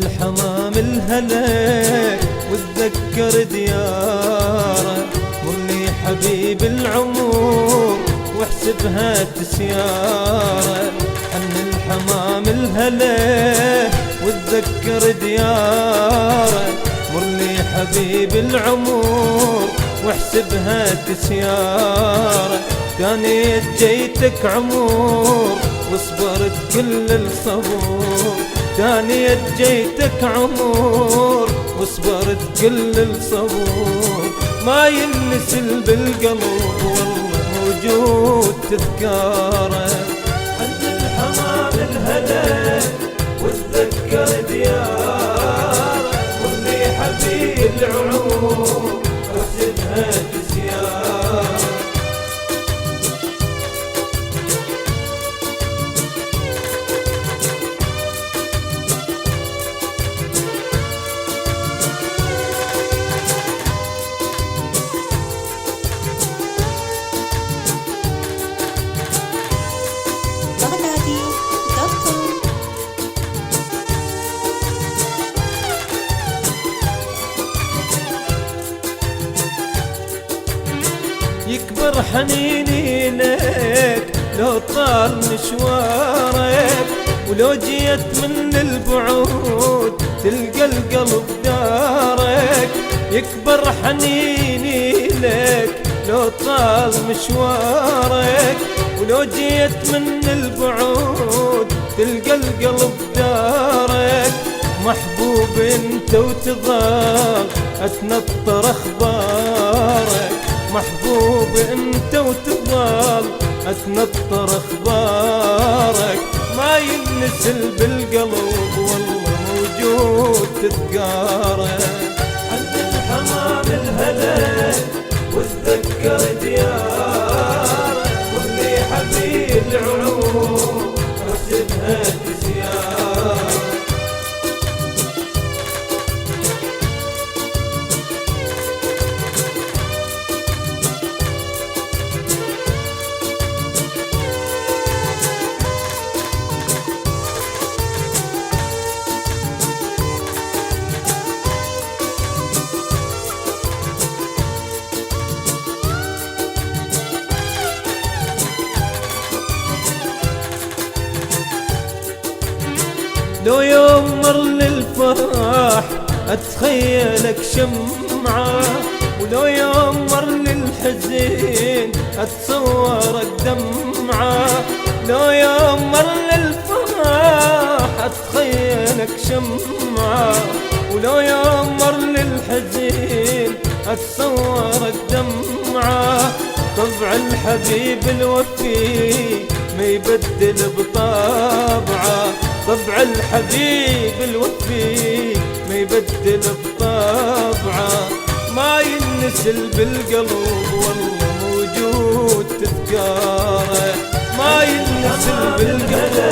الحمام الهلا واتذكر دياره، مرني حبيب العمر واحسبها تسياره. حن الحمام الهلا واتذكر دياره، مرني حبيب العمر واحسبها تسياره. دانيت جيتك عمر وصبرت كل الصبر، دانيت جيتك عمر وصبرت كل الصبر. ما ينسل بالقلب والله موجود تذكاره. عند الحمام الهلا واتذكر دياره، واللي حبيب العمر واحسبها تسياره. يكبر حنيني لك لو طال مشوارك، ولو جيت من البعود تلقى القلب دارك. يكبر حنيني لك لو طال مشوارك، ولو جيت من البعود تلقى القلب دارك. محبوب انت وتظل اتنطر اخبارك، محبوب انت وتظل اتنطر اخبارك. ما ينسل بالقلب والله موجود تذكاره. عند الحمام الهلا واتذكر دياره، واللي حبيب العمر واحسبها تسياره. لو يوم مر للفرح اتخيلك شمعة، ولو يوم مر للحزن اتصورك دمعة. لو يوم مر للفرح اتخيلك شمعة، ولو يوم مر للحزن اتصورك دمعة. طبع الحبيب الوفي ما يبدل بطابعه، طبع الحبيب الوفي ما يبدل بطابعه. ما ينسل بالقلب والله موجود تذكاره، ما ينسل بالقلب